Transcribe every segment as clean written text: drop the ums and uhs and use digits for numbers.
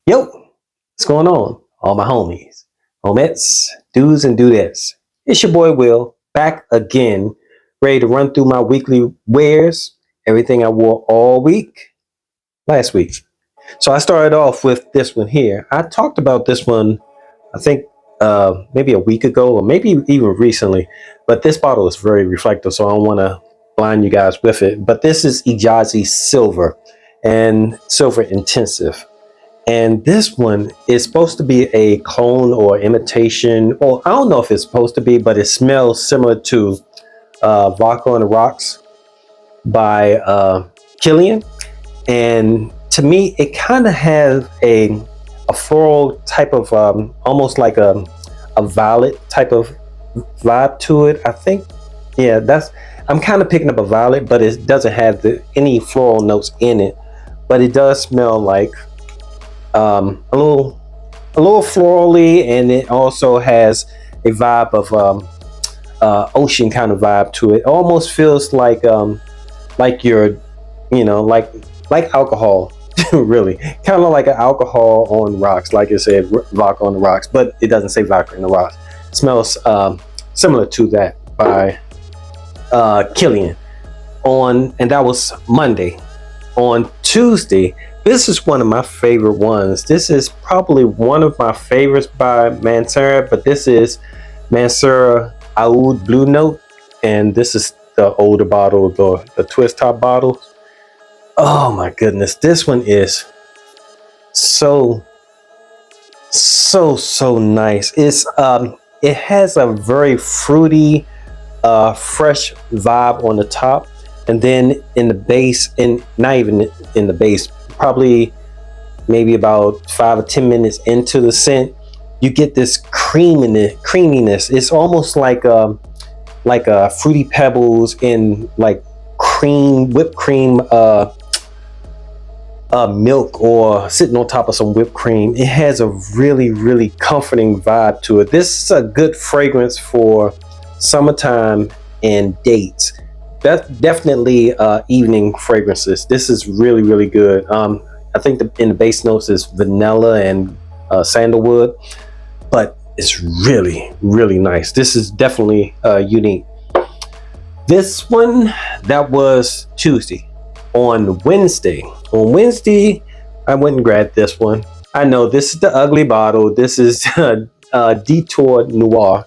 Yo, what's going on? All my homies, homettes, dudes and dudettes. It's your boy Will, back again, ready to run through my weekly wares, everything I wore all week, last week. So I started off with this one here. I talked about this one, I think maybe a week ago or maybe even recently, but this bottle is very reflective, so I don't want to blind you guys with it. But this is Ijazi Silver and Silver Intensive. And this one is supposed to be a clone or imitation, or I don't know if it's supposed to be, but it smells similar to Vodka on the Rocks by Killian. And to me, it kind of has a floral type of almost like a violet type of vibe to it. I think, yeah, that's I'm kind of picking up a violet, but it doesn't have any floral notes in it. But it does smell like a little florally, and it also has a vibe of ocean kind of vibe to it. Almost feels like you're, like alcohol, really, kind of like an alcohol on rocks, like it said, vodka on the rocks, but it doesn't say vodka on the rocks. It smells similar to that by Killian and that was Monday. On Tuesday, this is one of my favorite ones. This is probably one of my favorites by Mancera, but this is Mancera Oud Blue Note, and this is the older bottle, the twist top bottle. Oh my goodness, this one is so nice. It has a very fruity, fresh vibe on the top, and then in the base, and not even in the base, probably maybe about 5 or 10 minutes into the scent, you get this creaminess. It's almost like fruity pebbles in like whipped cream, milk, or sitting on top of some whipped cream. It has a really comforting vibe to it. This is a good fragrance for summertime and dates. That's definitely evening fragrances. This is really good. I think in the base notes is vanilla and sandalwood, but it's really nice. This is definitely unique. This one, that was Tuesday. On Wednesday, I went and grabbed this one. I know this is the ugly bottle. This is Detour Noir,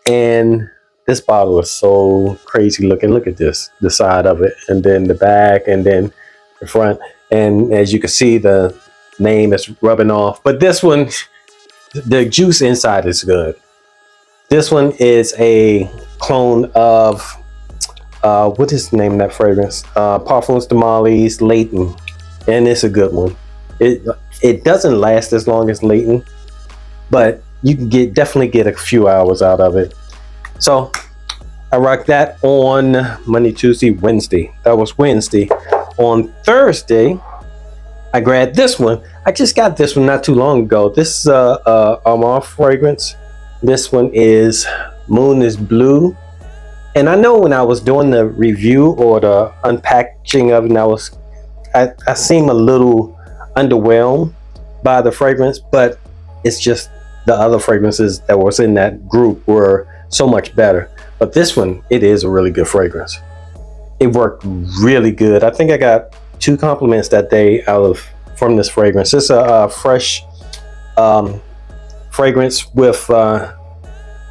and this bottle is so crazy looking. Look at this, the side of it, and then the back, and then the front. And as you can see, the name is rubbing off. But this one, the juice inside is good. This one is a clone of, what is the name of that fragrance? Parfums de Marly's Leighton. And it's a good one. It doesn't last as long as Leighton, but you can definitely get a few hours out of it. So I rocked that on Monday, Tuesday, Wednesday. That was Wednesday. On Thursday, I grabbed this one. I just got this one not too long ago. This is a Armand fragrance. This one is Moon is Blue. And I know when I was doing the review or the unpackaging of it, I seem a little underwhelmed by the fragrance, but it's just the other fragrances that was in that group were so much better. But this one, it is a really good fragrance. It worked really good. I think I got 2 compliments that day from this fragrance. It's a fresh fragrance with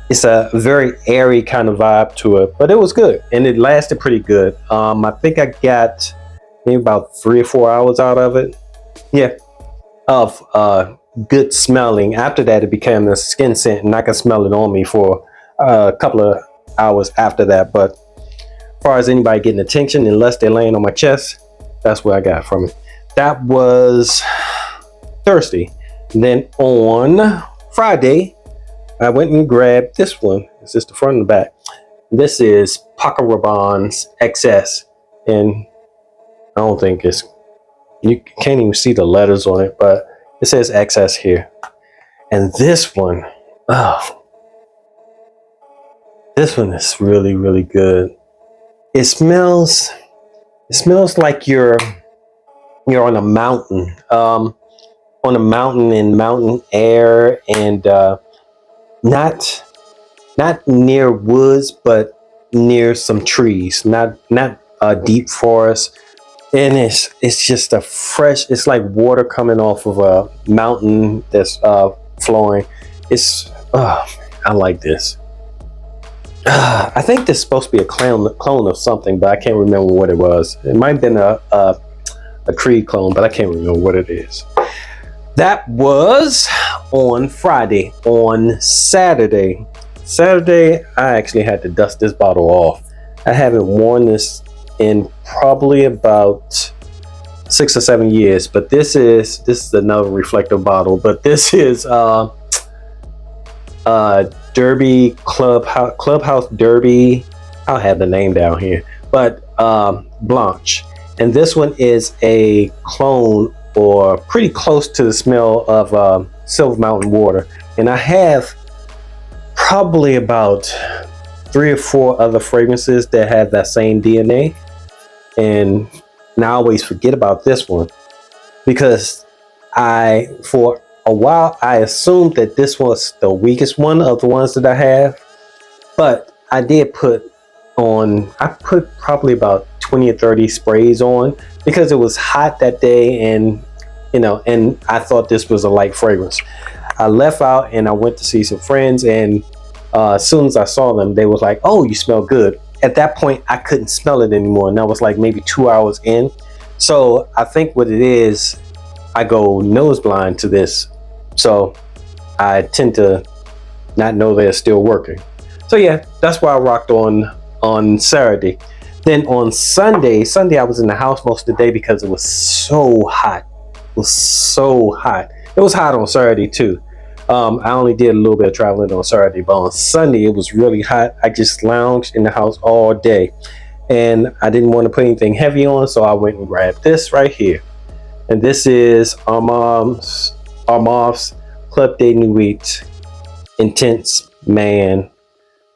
it's a very airy kind of vibe to it, but it was good and it lasted pretty good. I think I got maybe about 3 or 4 hours out of it. Yeah, of good smelling. After that, it became a skin scent, and I can smell it on me for a couple of hours after that. But as far as anybody getting attention, unless they're laying on my chest, that's what I got from it. That was Thursday. And then on Friday, I went and grabbed this one. Is this the front and the back? This is Paco Rabanne's XS, and I don't think you can't even see the letters on it, but it says XS here. And this one, this one is really good. It smells like you're on a mountain. on a mountain in mountain air, and not not near woods, but near some trees, not a deep forest. And it's just a fresh, it's like water coming off of a mountain that's flowing. It's I like this. I think this is supposed to be a clone of something, but I can't remember what it was. It might have been a Creed clone, but I can't remember what it is. That was on Friday. On Saturday, I actually had to dust this bottle off. I haven't worn this in probably about 6 or 7 years, but this is another reflective bottle. But this is Derby Clubhouse Derby. I'll have the name down here, but Blanche, and this one is a clone or pretty close to the smell of Silver Mountain water. And I have probably about 3 or 4 other fragrances that have that same DNA, and I always forget about this one because for a while I assumed that this was the weakest one of the ones that I have, but I put probably about 20 or 30 sprays on because it was hot that day, and and I thought this was a light fragrance. I left out and I went to see some friends, and as soon as I saw them, they was like, "Oh, you smell good." At that point, I couldn't smell it anymore, and that was like maybe 2 hours in. So I think what it is, I go nose blind to this, so I tend to not know they're still working. So yeah, that's why I rocked on Saturday. Then on Sunday I was in the house most of the day because it was so hot. It was so hot. It was hot on Saturday too. I only did a little bit of traveling on Saturday, but on Sunday it was really hot. I just lounged in the house all day, and I didn't want to put anything heavy on, so I went and grabbed this right here. And this is Armav's Club de Nuit Intense Man,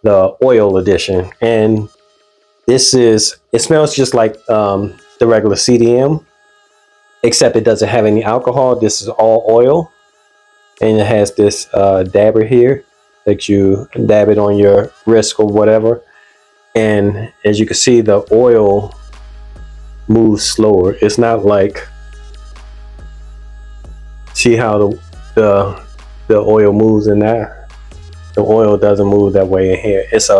the oil edition. And it smells just like the regular CDM, except it doesn't have any alcohol. This is all oil, and it has this dabber here that you dab it on your wrist or whatever. And as you can see, the oil moves slower. It's not like, see how the oil moves in that? The oil doesn't move that way in here. It's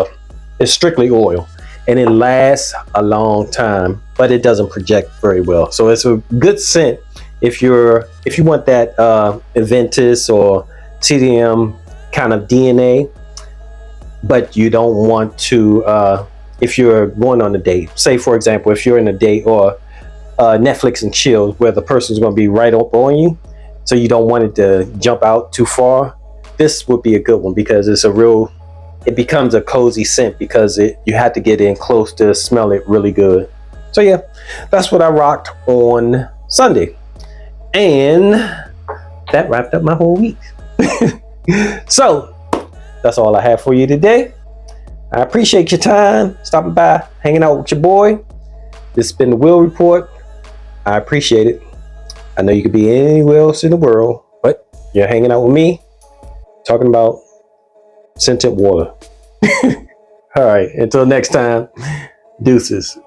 strictly oil, and it lasts a long time, but it doesn't project very well. So it's a good scent if you want that Aventus or CDM kind of DNA, but you don't want to if you're going on a date. Say for example, if you're in a date or Netflix and chill where the person's going to be right up on you, so you don't want it to jump out too far, this would be a good one because it becomes a cozy scent because you have to get in close to smell it really good. So yeah, that's what I rocked on Sunday, and that wrapped up my whole week. So that's all I have for you today. I appreciate your time stopping by, hanging out with your boy. This has been the Will Report. I appreciate it. I know you could be anywhere else in the world, but you're hanging out with me, talking about scented water. All right, until next time, deuces.